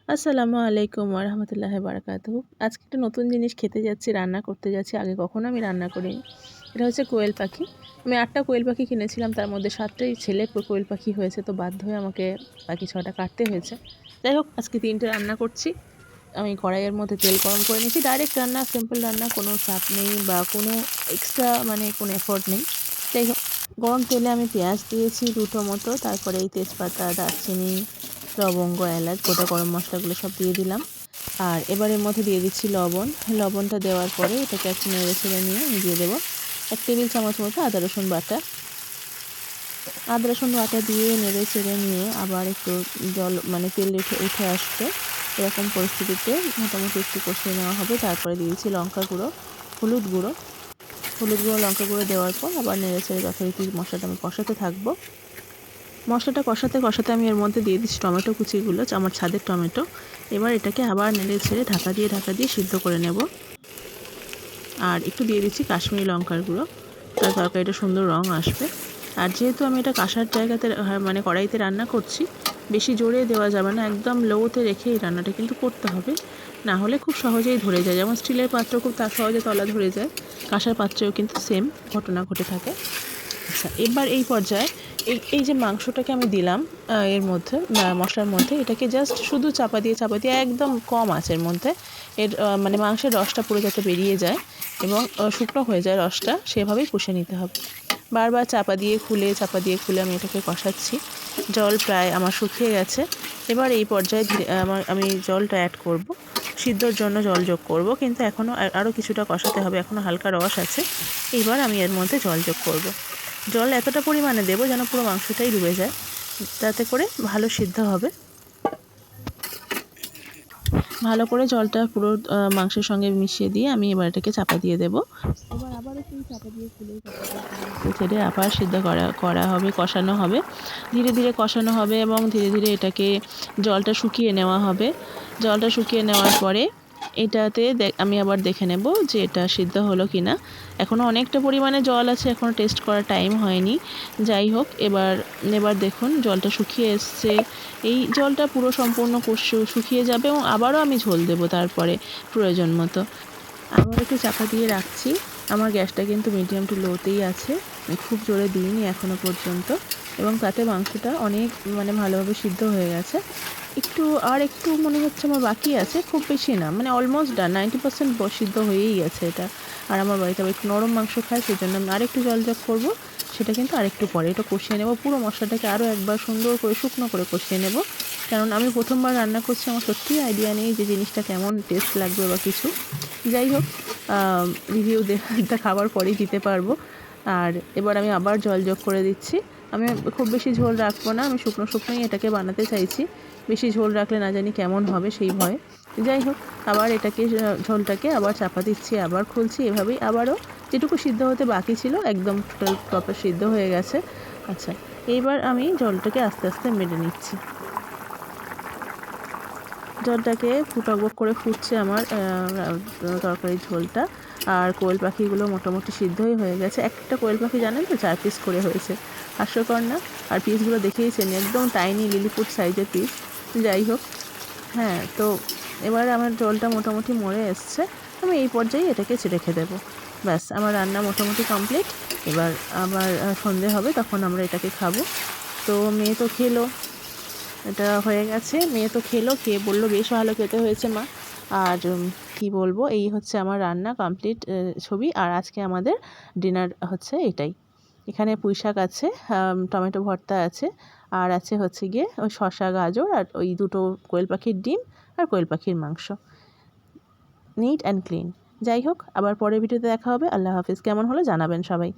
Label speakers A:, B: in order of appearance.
A: আসসালামু আলাইকুম ওয়া রাহমাতুল্লাহি ওয়া বারাকাতুহু। আজকে একটা নতুন জিনিস খেতে যাচ্ছি, রান্না করতে যাচ্ছি। আগে কখনো আমি রান্না করিনি। এটা হচ্ছে কোয়েল পাখি। আমি ৮ টা কোয়েল পাখি কিনেছিলাম, তার মধ্যে ৭ টাই ছেলে কোয়েল পাখি হয়েছে, তো বাধ্য হয়ে আমাকে বাকি ৬ টা কাটতে হয়েছে। যাই হোক, আজকে ৩ টে রান্না করছি। আমি কড়াইয়ের মধ্যে তেল গরম করে নিয়েছি। ডাইরেক্ট রান্না, সিম্পল রান্না, কোনো চাপ নেই বা কোনো এক্সট্রা কোনো এফোর্ট নেই। যাই হোক, গরম তেলে আমি পেঁয়াজ দিয়েছি ২ টো মতো, তারপরে এই তেজপাতা, দারচিনি, লবঙ্গ, এলাচ, গোটা গরম মশলাগুলো সব দিয়ে দিলাম। আর এবার এর মধ্যে দিয়ে দিচ্ছি লবণ। লবণটা দেওয়ার পরে এটাকে একটু নেড়ে ছেড়ে নিয়ে আমি দিয়ে দেবো ১ টেবিল চামচ মতো আদা রসুন বাটা। আদা রসুন বাটা দিয়ে নেড়ে চেড়ে নিয়ে আবার একটু জল তেল উঠে আসবে, এরকম পরিস্থিতিতে মোটামুটি একটু কষিয়ে নেওয়া হবে। তারপরে দিয়েছি লঙ্কা গুঁড়ো, হলুদ গুঁড়ো, লঙ্কা গুঁড়ো দেওয়ার পর আবার নেড়ে চেড়ে যথারীতি মশলাটা আমি কষাতে থাকবো। মশলাটা কষাতে কষাতে আমি এর মধ্যে দিয়ে দিচ্ছি টমেটো কুচিগুলো, আমার ছাদের টমেটো। এবার এটাকে আবার নেড়ে ছেড়ে ঢাকা দিয়ে সিদ্ধ করে নেব। আর একটু দিয়ে দিচ্ছি কাশ্মীরি লঙ্কার গুঁড়ো, তাহলে তরকারিটা সুন্দর রং আসবে। আর যেহেতু আমি এটা কাঁসার জায়গাতে কড়াইতে রান্না করছি, বেশি জোরে দেওয়া যাবে না, একদম লোতে রেখে এই রান্নাটা কিন্তু করতে হবে, না হলে খুব সহজেই ধরে যায়। যেমন স্টিলের পাত্র খুব সহজে তলা ধরে যায়, কাঁসার পাত্রেও কিন্তু সেম ঘটনা ঘটে থাকে। আচ্ছা, এবার এই পর্যায়ে এই যে মাংসটাকে আমি দিলাম এর মধ্যে, মশলার মধ্যে, এটাকে জাস্ট শুধু চাপা দিয়ে একদম কম আঁচের মধ্যে এর মাংসের রসটা পুরো যাতে বেরিয়ে যায় এবং শুকনো হয়ে যায় রসটা, সেভাবেই কষে নিতে হবে। বারবার চাপা দিয়ে খুলে আমি এটাকে কষাচ্ছি। জল প্রায় আমার শুকিয়ে গেছে। এবার এই পর্যায়ে আমি জলটা অ্যাড করব, সিদ্ধর জন্য জল যোগ করব, কিন্তু এখনও আরও কিছুটা কষাতে হবে, এখনও হালকা রস আছে। এইবার আমি এর মধ্যে জল যোগ করব। জল এতটা পরিমাণে দেবো যেন পুরো মাংসটাই ডুবে যায়, তাতে করে ভালো সিদ্ধ হবে। ভালো করে জলটা পুরো মাংসের সঙ্গে মিশিয়ে দিয়ে আমি এবার এটাকে চাপা দিয়ে দেবো। এবার আবারও সেই চাপা দিয়ে ছেড়ে আবার সিদ্ধ করা হবে, কষানো হবে, ধীরে ধীরে কষানো হবে এবং ধীরে ধীরে এটাকে জলটা শুকিয়ে নেওয়া হবে। জলটা শুকিয়ে নেওয়ার পরে এটাতে আমি আবার দেখে নেব যে এটা সিদ্ধ হলো কি না। এখনও অনেকটা পরিমাণে জল আছে, এখনও টেস্ট করার টাইম হয়নি। যাই হোক, এবার দেখুন জলটা শুকিয়ে এসছে। এই জলটা পুরো সম্পূর্ণ শুকিয়ে যাবে এবং আবারও আমি ঝোল দেবো তারপরে প্রয়োজন মতো। আবার একটু চাপা দিয়ে রাখছি। আমার গ্যাসটা কিন্তু মিডিয়াম টু লোতেই আছে, আমি খুব জোরে দিইনি এখনও পর্যন্ত, এবং তাতে মাংসটা অনেক ভালোভাবে সিদ্ধ হয়ে গেছে। একটু মনে হচ্ছে আমার বাকি আছে, খুব বেশি না, অলমোস্ট ডান, 90% সিদ্ধ হয়েই গেছে এটা। আর আমার বাড়িতে আবার একটু নরম মাংস খায়, সেই জন্য আমি আরেকটু জল যোগ করবো, সেটা কিন্তু আরেকটু পরে। এটা কষিয়ে নেব, পুরো মশলাটাকে আরও একবার সুন্দর করে শুকনো করে কষিয়ে নেব, কারণ আমি প্রথমবার রান্না করছি, আমার সত্যিই আইডিয়া নেই যে জিনিসটা কেমন টেস্ট লাগবে বা কিছু। যাই হোক, রিভিউ খাবার পরেই দিতে পারবো। আর এবার আমি আবার জল যোগ করে দিচ্ছি। আমি খুব বেশি ঝোল রাখবো না, আমি শুকনোই এটাকে বানাতে চাইছি। বেশি ঝোল রাখলে না জানি কেমন হবে সেই ভয়ে। যাই হোক, আবার ঝোলটাকে আবার চাপা দিচ্ছি, আবার খুলছি, এভাবেই আবারও যেটুকু সিদ্ধ হতে বাকি ছিল একদম টোটাল প্রপার সিদ্ধ হয়ে গেছে। আচ্ছা, এইবার আমি জলটাকে আস্তে আস্তে মেরে নিচ্ছি। জলটাকে টকবক করে ফুটছে আমার তরকারির ঝোলটা। আর কোয়েল পাখিগুলো মোটামুটি সিদ্ধই হয়ে গেছে। একটা কোয়েল পাখি জানেন তো 4 পিস করে হয়েছে, হাস্যকর না? আর পিসগুলো দেখেইছেন, একদম টাইনি লিলিপুট সাইজের পিস। যাই হোক, হ্যাঁ, তো এবার আমার জলটা মোটামুটি মরে এসছে। আমি এই পর্যায়ে এটাকে রেখে দেবো। ব্যাস, আমার রান্না মোটামুটি কমপ্লিট। এবার আবার সন্ধে হবে, তখন আমরা এটাকে খাবো। তো মেয়ে তো খেলো, এটা হয়ে গেছে। মেয়ে তো খেলো, খেয়ে বললো বেশ ভালো খেতে হয়েছে মা। আর কি বলবো, এই হচ্ছে আমার রান্না কমপ্লিট ছবি। আর আজকে আমাদের ডিনার হচ্ছে এটাই। এখানে পুঁই শাক আছে, টমেটো ভর্তা আছে, আর আছে হচ্ছে গিয়ে ওই শসা, গাজর, আর ওই 2টো কোয়েল পাখির ডিম আর কোয়েল পাখির মাংস। Neat and clean. যাই হোক, আবার পরের ভিডিওতে দেখা হবে। আল্লাহ হাফিজ। কেমন হলো জানাবেন সবাই।